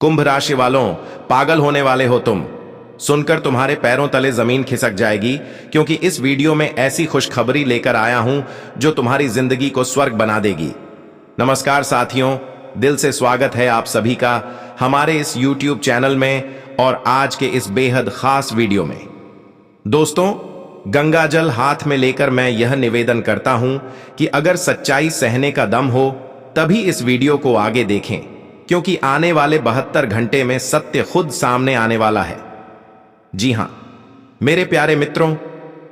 कुंभ राशि वालों, पागल होने वाले हो तुम। सुनकर तुम्हारे पैरों तले जमीन खिसक जाएगी, क्योंकि इस वीडियो में ऐसी खुशखबरी लेकर आया हूं जो तुम्हारी जिंदगी को स्वर्ग बना देगी। नमस्कार साथियों, दिल से स्वागत है आप सभी का हमारे इस YouTube चैनल में और आज के इस बेहद खास वीडियो में। दोस्तों, गंगा जल हाथ में लेकर मैं यह निवेदन करता हूं कि अगर सच्चाई सहने का दम हो तभी इस वीडियो को आगे देखें, क्योंकि आने वाले 72 घंटे में सत्य खुद सामने आने वाला है। जी हां मेरे प्यारे मित्रों,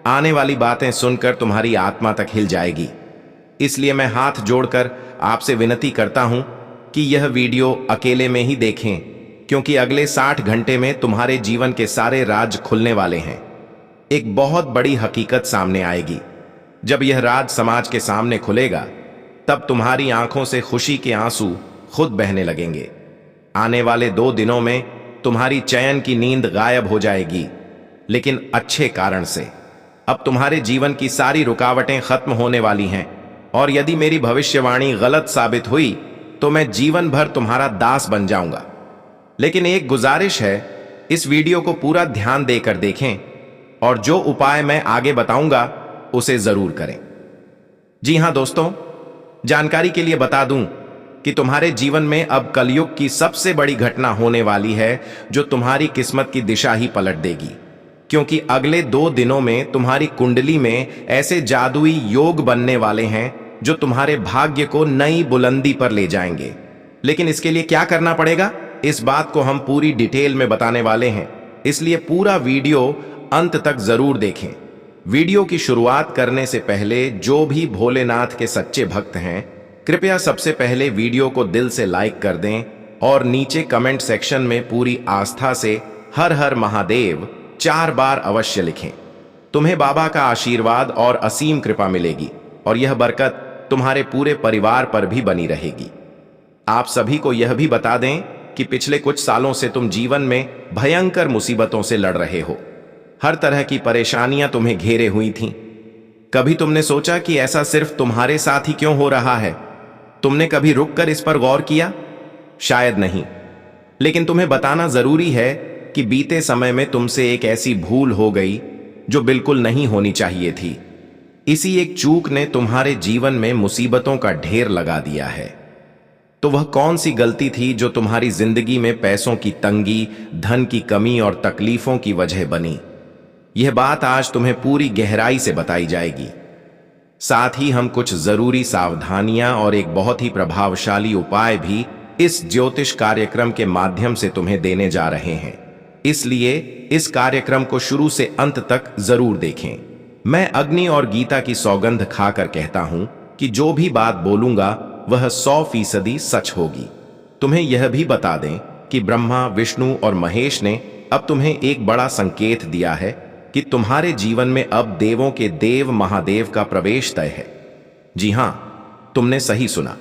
आने वाली बातें सुनकर तुम्हारी आत्मा तक हिल जाएगी। इसलिए मैं हाथ जोड़कर आपसे विनती करता हूं कि यह वीडियो अकेले में ही देखें, क्योंकि अगले 60 घंटे में तुम्हारे जीवन के सारे राज खुलने वाले हैं। एक बहुत बड़ी हकीकत सामने आएगी। जब यह राज समाज के सामने खुलेगा तब तुम्हारी आंखों से खुशी के आंसू खुद बहने लगेंगे। आने वाले 2 दिनों में तुम्हारी चैन की नींद गायब हो जाएगी, लेकिन अच्छे कारण से। अब तुम्हारे जीवन की सारी रुकावटें खत्म होने वाली हैं, और यदि मेरी भविष्यवाणी गलत साबित हुई तो मैं जीवन भर तुम्हारा दास बन जाऊंगा। लेकिन एक गुजारिश है, इस वीडियो को पूरा ध्यान देकर देखें और जो उपाय मैं आगे बताऊंगा उसे जरूर करें। जी हां दोस्तों, जानकारी के लिए बता दूं कि तुम्हारे जीवन में अब कलयुग की सबसे बड़ी घटना होने वाली है, जो तुम्हारी किस्मत की दिशा ही पलट देगी। क्योंकि अगले 2 दिनों में तुम्हारी कुंडली में ऐसे जादुई योग बनने वाले हैं जो तुम्हारे भाग्य को नई बुलंदी पर ले जाएंगे। लेकिन इसके लिए क्या करना पड़ेगा, इस बात को हम पूरी डिटेल में बताने वाले हैं। इसलिए पूरा वीडियो अंत तक जरूर देखें। वीडियो की शुरुआत करने से पहले जो भी भोलेनाथ के सच्चे भक्त हैं, कृपया सबसे पहले वीडियो को दिल से लाइक कर दें और नीचे कमेंट सेक्शन में पूरी आस्था से हर हर महादेव 4 बार अवश्य लिखें। तुम्हें बाबा का आशीर्वाद और असीम कृपा मिलेगी, और यह बरकत तुम्हारे पूरे परिवार पर भी बनी रहेगी। आप सभी को यह भी बता दें कि पिछले कुछ सालों से तुम जीवन में भयंकर मुसीबतों से लड़ रहे हो। हर तरह की परेशानियां तुम्हें घेरे हुई थीं। कभी तुमने सोचा कि ऐसा सिर्फ तुम्हारे साथ ही क्यों हो रहा है? तुमने कभी रुककर इस पर गौर किया? शायद नहीं, लेकिन तुम्हें बताना जरूरी है कि बीते समय में तुमसे एक ऐसी भूल हो गई जो बिल्कुल नहीं होनी चाहिए थी। इसी एक चूक ने तुम्हारे जीवन में मुसीबतों का ढेर लगा दिया है। तो वह कौन सी गलती थी जो तुम्हारी जिंदगी में पैसों की तंगी, धन की कमी और तकलीफों की वजह बनी? यह बात आज तुम्हें पूरी गहराई से बताई जाएगी। साथ ही हम कुछ जरूरी सावधानियां और एक बहुत ही प्रभावशाली उपाय भी इस ज्योतिष कार्यक्रम के माध्यम से तुम्हें देने जा रहे हैं। इसलिए इस कार्यक्रम को शुरू से अंत तक जरूर देखें। मैं अग्नि और गीता की सौगंध खाकर कहता हूं कि जो भी बात बोलूंगा वह 100% सच होगी। तुम्हें यह भी बता दें कि ब्रह्मा, विष्णु और महेश ने अब तुम्हें एक बड़ा संकेत दिया है कि तुम्हारे जीवन में अब देवों के देव महादेव का प्रवेश तय है। जी हां, तुमने सही सुना।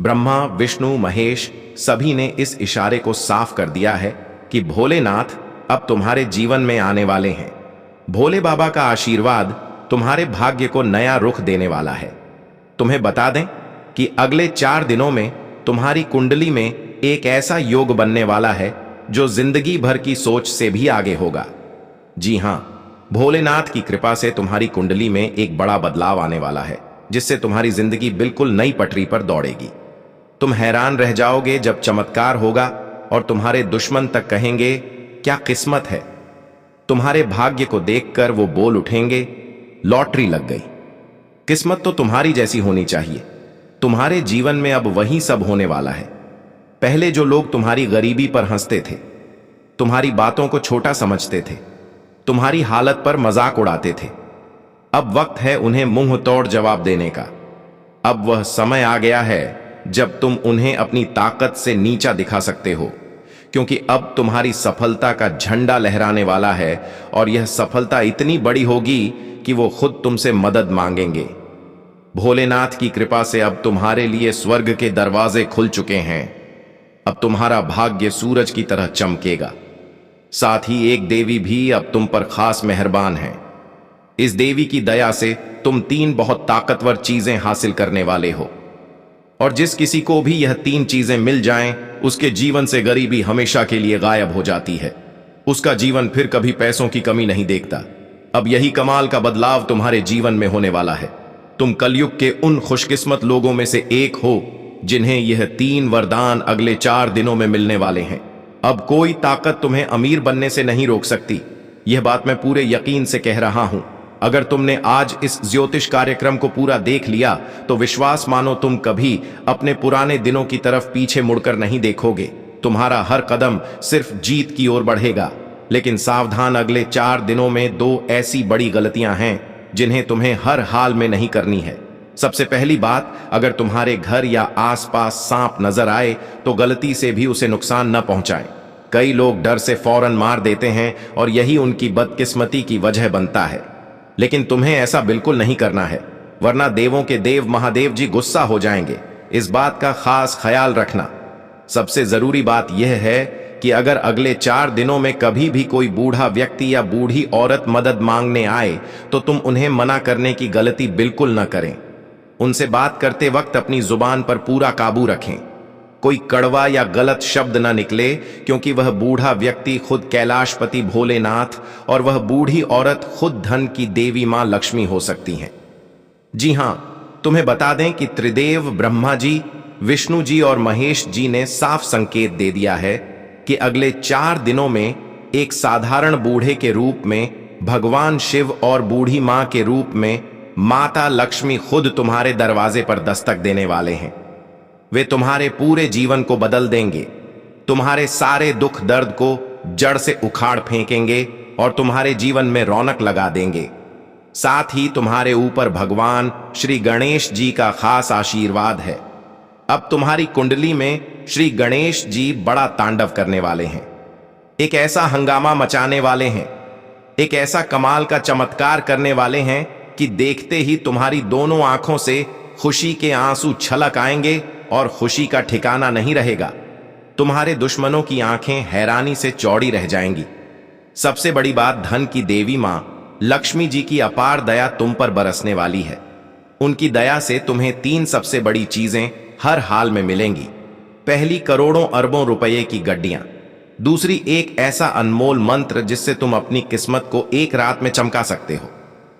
ब्रह्मा, विष्णु, महेश सभी ने इस इशारे को साफ कर दिया है कि भोलेनाथ अब तुम्हारे जीवन में आने वाले हैं। भोले बाबा का आशीर्वाद तुम्हारे भाग्य को नया रुख देने वाला है। तुम्हें बता दें कि अगले 4 दिनों में तुम्हारी कुंडली में एक ऐसा योग बनने वाला है जो जिंदगी भर की सोच से भी आगे होगा। जी हां, भोलेनाथ की कृपा से तुम्हारी कुंडली में एक बड़ा बदलाव आने वाला है, जिससे तुम्हारी जिंदगी बिल्कुल नई पटरी पर दौड़ेगी। तुम हैरान रह जाओगे जब चमत्कार होगा और तुम्हारे दुश्मन तक कहेंगे, क्या किस्मत है। तुम्हारे भाग्य को देखकर वो बोल उठेंगे, लॉटरी लग गई। किस्मत तो तुम्हारी जैसी होनी चाहिए। तुम्हारे जीवन में अब वही सब होने वाला है। पहले जो लोग तुम्हारी गरीबी पर हंसते थे, तुम्हारी बातों को छोटा समझते थे, तुम्हारी हालत पर मजाक उड़ाते थे, अब वक्त है उन्हें मुंह तोड़ जवाब देने का। अब वह समय आ गया है जब तुम उन्हें अपनी ताकत से नीचा दिखा सकते हो, क्योंकि अब तुम्हारी सफलता का झंडा लहराने वाला है, और यह सफलता इतनी बड़ी होगी कि वो खुद तुमसे मदद मांगेंगे। भोलेनाथ की कृपा से अब तुम्हारे लिए स्वर्ग के दरवाजे खुल चुके हैं। अब तुम्हारा भाग्य सूरज की तरह चमकेगा। साथ ही एक देवी भी अब तुम पर खास मेहरबान है। इस देवी की दया से तुम 3 बहुत ताकतवर चीजें हासिल करने वाले हो। और जिस किसी को भी यह तीन चीजें मिल जाएं, उसके जीवन से गरीबी हमेशा के लिए गायब हो जाती है। उसका जीवन फिर कभी पैसों की कमी नहीं देखता। अब यही कमाल का बदलाव तुम्हारे जीवन में होने वाला है। तुम कलयुग के उन खुशकिस्मत लोगों में से एक हो जिन्हें यह तीन वरदान अगले 4 दिनों में मिलने वाले हैं। अब कोई ताकत तुम्हें अमीर बनने से नहीं रोक सकती। यह बात मैं पूरे यकीन से कह रहा हूं। अगर तुमने आज इस ज्योतिष कार्यक्रम को पूरा देख लिया तो विश्वास मानो तुम कभी अपने पुराने दिनों की तरफ पीछे मुड़कर नहीं देखोगे। तुम्हारा हर कदम सिर्फ जीत की ओर बढ़ेगा। लेकिन सावधान, अगले 4 दिनों में 2 ऐसी बड़ी गलतियां हैं जिन्हें तुम्हें हर हाल में नहीं करनी है। सबसे पहली बात, अगर तुम्हारे घर या आसपास सांप नजर आए तो गलती से भी उसे नुकसान न पहुंचाएं। कई लोग डर से फौरन मार देते हैं और यही उनकी बदकिस्मती की वजह बनता है। लेकिन तुम्हें ऐसा बिल्कुल नहीं करना है, वरना देवों के देव महादेव जी गुस्सा हो जाएंगे। इस बात का खास ख्याल रखना। सबसे जरूरी बात यह है कि अगर अगले 4 दिनों में कभी भी कोई बूढ़ा व्यक्ति या बूढ़ी औरत मदद मांगने आए तो तुम उन्हें मना करने की गलती बिल्कुल न करें। उनसे बात करते वक्त अपनी जुबान पर पूरा काबू रखें। कोई कड़वा या गलत शब्द न निकले, क्योंकि वह बूढ़ा व्यक्ति खुद कैलाशपति भोलेनाथ और वह बूढ़ी औरत खुद धन की देवी मां लक्ष्मी हो सकती हैं। जी हां, तुम्हें बता दें कि त्रिदेव ब्रह्मा जी, विष्णु जी और महेश जी ने साफ संकेत दे दिया है कि अगले 4 दिनों में एक साधारण बूढ़े के रूप में भगवान शिव और बूढ़ी मां के रूप में माता लक्ष्मी खुद तुम्हारे दरवाजे पर दस्तक देने वाले हैं। वे तुम्हारे पूरे जीवन को बदल देंगे, तुम्हारे सारे दुख दर्द को जड़ से उखाड़ फेंकेंगे और तुम्हारे जीवन में रौनक लगा देंगे। साथ ही तुम्हारे ऊपर भगवान श्री गणेश जी का खास आशीर्वाद है। अब तुम्हारी कुंडली में श्री गणेश जी बड़ा तांडव करने वाले हैं, एक ऐसा हंगामा मचाने वाले हैं, एक ऐसा कमाल का चमत्कार करने वाले हैं कि देखते ही तुम्हारी दोनों आंखों से खुशी के आंसू छलक आएंगे और खुशी का ठिकाना नहीं रहेगा। तुम्हारे दुश्मनों की आंखें हैरानी से चौड़ी रह जाएंगी। सबसे बड़ी बात, धन की देवी मां लक्ष्मी जी की अपार दया तुम पर बरसने वाली है। उनकी दया से तुम्हें 3 सबसे बड़ी चीजें हर हाल में मिलेंगी। पहली, करोड़ों अरबों रुपए की गड्डियां। दूसरी, एक ऐसा अनमोल मंत्र जिससे तुम अपनी किस्मत को एक रात में चमका सकते हो।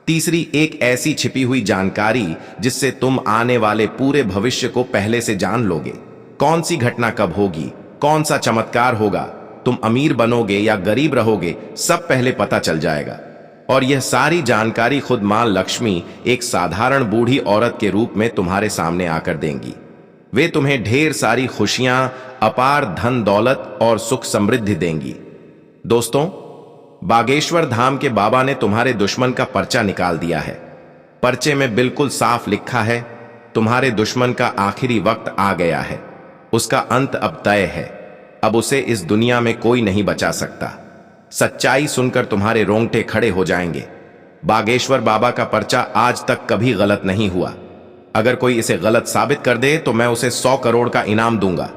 तीसरी, एक ऐसी छिपी हुई जानकारी जिससे तुम आने वाले पूरे भविष्य को पहले से जान लोगे। कौन सी घटना कब होगी, कौन सा चमत्कार होगा, तुम अमीर बनोगे या गरीब रहोगे, सब पहले पता चल जाएगा। और यह सारी जानकारी खुद मां लक्ष्मी एक साधारण बूढ़ी औरत के रूप में तुम्हारे सामने आकर देंगी। वे तुम्हें ढेर सारी खुशियां, अपार धन दौलत और सुख समृद्धि देंगी। दोस्तों, बागेश्वर धाम के बाबा ने तुम्हारे दुश्मन का पर्चा निकाल दिया है। पर्चे में बिल्कुल साफ लिखा है, तुम्हारे दुश्मन का आखिरी वक्त आ गया है, उसका अंत अब तय है, अब उसे इस दुनिया में कोई नहीं बचा सकता। सच्चाई सुनकर तुम्हारे रोंगटे खड़े हो जाएंगे। बागेश्वर बाबा का पर्चा आज तक कभी गलत नहीं हुआ। अगर कोई इसे गलत साबित कर दे तो मैं उसे 100 करोड़ का इनाम दूंगा।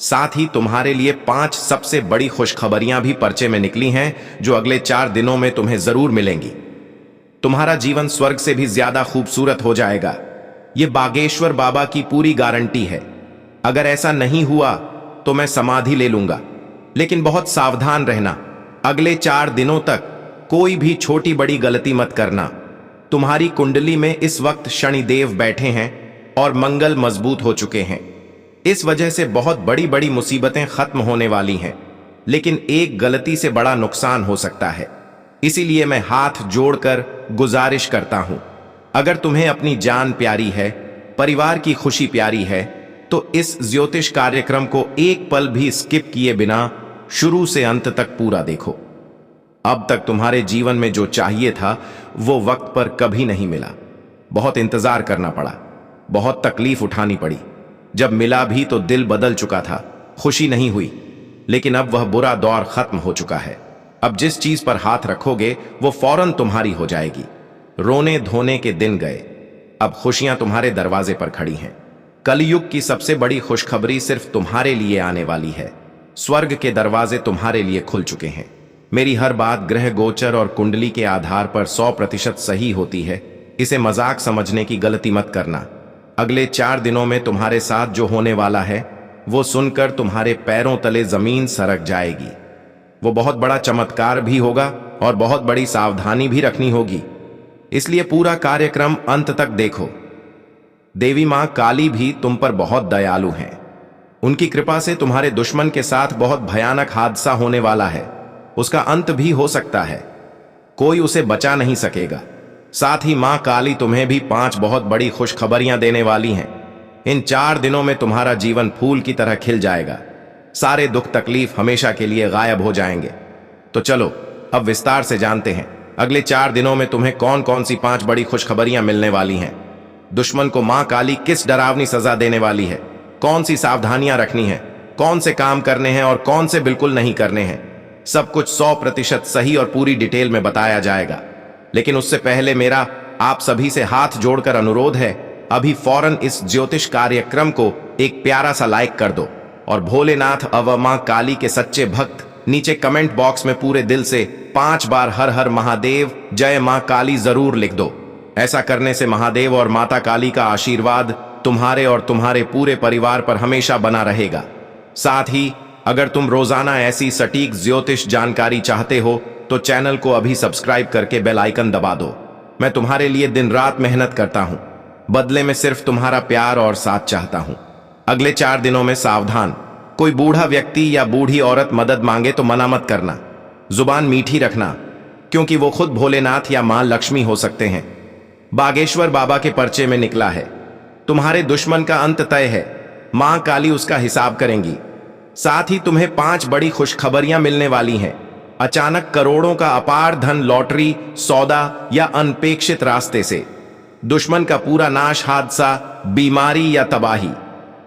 साथ ही तुम्हारे लिए 5 सबसे बड़ी खुशखबरियां भी पर्चे में निकली हैं जो अगले 4 दिनों में तुम्हें जरूर मिलेंगी। तुम्हारा जीवन स्वर्ग से भी ज्यादा खूबसूरत हो जाएगा, यह बागेश्वर बाबा की पूरी गारंटी है। अगर ऐसा नहीं हुआ तो मैं समाधि ले लूंगा। लेकिन बहुत सावधान रहना, अगले 4 दिनों तक कोई भी छोटी बड़ी गलती मत करना। तुम्हारी कुंडली में इस वक्त शनिदेव बैठे हैं और मंगल मजबूत हो चुके हैं। इस वजह से बहुत बड़ी बड़ी मुसीबतें खत्म होने वाली हैं, लेकिन एक गलती से बड़ा नुकसान हो सकता है। इसीलिए मैं हाथ जोड़कर गुजारिश करता हूं, अगर तुम्हें अपनी जान प्यारी है, परिवार की खुशी प्यारी है, तो इस ज्योतिष कार्यक्रम को एक पल भी स्किप किए बिना शुरू से अंत तक पूरा देखो। अब तक तुम्हारे जीवन में जो चाहिए था वो वक्त पर कभी नहीं मिला। बहुत इंतजार करना पड़ा, बहुत तकलीफ उठानी पड़ी। जब मिला भी तो दिल बदल चुका था, खुशी नहीं हुई। लेकिन अब वह बुरा दौर खत्म हो चुका है। अब जिस चीज पर हाथ रखोगे वो फौरन तुम्हारी हो जाएगी। रोने धोने के दिन गए, अब खुशियां तुम्हारे दरवाजे पर खड़ी हैं। कलयुग की सबसे बड़ी खुशखबरी सिर्फ तुम्हारे लिए आने वाली है। स्वर्ग के दरवाजे तुम्हारे लिए खुल चुके हैं। मेरी हर बात ग्रह गोचर और कुंडली के आधार पर 100% सही होती है। इसे मजाक समझने की गलती मत करना। अगले 4 दिनों में तुम्हारे साथ जो होने वाला है वो सुनकर तुम्हारे पैरों तले जमीन सरक जाएगी। वो बहुत बड़ा चमत्कार भी होगा और बहुत बड़ी सावधानी भी रखनी होगी, इसलिए पूरा कार्यक्रम अंत तक देखो। देवी मां काली भी तुम पर बहुत दयालु हैं। उनकी कृपा से तुम्हारे दुश्मन के साथ बहुत भयानक हादसा होने वाला है। उसका अंत भी हो सकता है, कोई उसे बचा नहीं सकेगा। साथ ही मां काली तुम्हें भी 5 बहुत बड़ी खुशखबरियां देने वाली हैं। इन 4 दिनों में तुम्हारा जीवन फूल की तरह खिल जाएगा। सारे दुख तकलीफ हमेशा के लिए गायब हो जाएंगे। तो चलो अब विस्तार से जानते हैं अगले 4 दिनों में तुम्हें कौन कौन सी 5 बड़ी खुशखबरियां मिलने वाली हैं। दुश्मन को मां काली किस डरावनी सजा देने वाली है, कौन सी सावधानियां रखनी है, कौन से काम करने हैं और कौन से बिल्कुल नहीं करने हैं, सब कुछ 100% सही और पूरी डिटेल में बताया जाएगा। लेकिन उससे पहले मेरा आप सभी से हाथ जोड़कर अनुरोध है, अभी फौरन इस ज्योतिष कार्यक्रम को एक प्यारा सा लाइक कर दो और भोलेनाथ अव मां काली के सच्चे भक्त नीचे कमेंट बॉक्स में पूरे दिल से 5 बार हर हर महादेव जय मां काली जरूर लिख दो। ऐसा करने से महादेव और माता काली का आशीर्वाद तुम्हारे और तुम्हारे पूरे परिवार पर हमेशा बना रहेगा। साथ ही अगर तुम रोजाना ऐसी सटीक ज्योतिष जानकारी चाहते हो तो चैनल को अभी सब्सक्राइब करके बेल आइकन दबा दो। मैं तुम्हारे लिए दिन रात मेहनत करता हूं, बदले में सिर्फ तुम्हारा प्यार और साथ चाहता हूं। अगले 4 दिनों में सावधान, कोई बूढ़ा व्यक्ति या बूढ़ी औरत मदद मांगे तो मना मत करना। जुबान मीठी रखना, क्योंकि वो खुद भोलेनाथ या मां लक्ष्मी हो सकते हैं। बागेश्वर बाबा के पर्चे में निकला है, तुम्हारे दुश्मन का अंत तय है, मां काली उसका हिसाब करेंगी। साथ ही तुम्हें 5 बड़ी खुशखबरियां मिलने वाली हैं। अचानक करोड़ों का अपार धन लॉटरी, सौदा या अनपेक्षित रास्ते से, दुश्मन का पूरा नाश, हादसा, बीमारी या तबाही।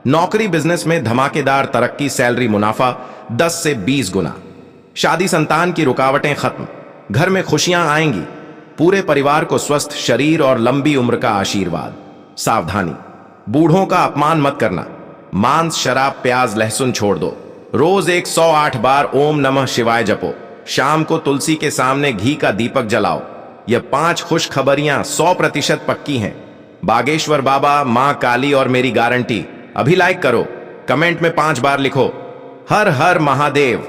नौकरी बिजनेस में धमाकेदार तरक्की, सैलरी, मुनाफा 10 से 20 गुना। शादी संतान की रुकावटें खत्म, घर में खुशियां आएंगी। पूरे परिवार को स्वस्थ शरीर और लंबी उम्र का आशीर्वाद। सावधानी, बूढ़ों का अपमान मत करना। मांस, शराब, प्याज, लहसुन छोड़ दो। रोज 108 बार ओम नमः शिवाय जपो। शाम को तुलसी के सामने घी का दीपक जलाओ। यह 5 खुशखबरियां 100% पक्की हैं। बागेश्वर बाबा, मां काली और मेरी गारंटी। अभी लाइक करो, कमेंट में 5 बार लिखो हर हर महादेव।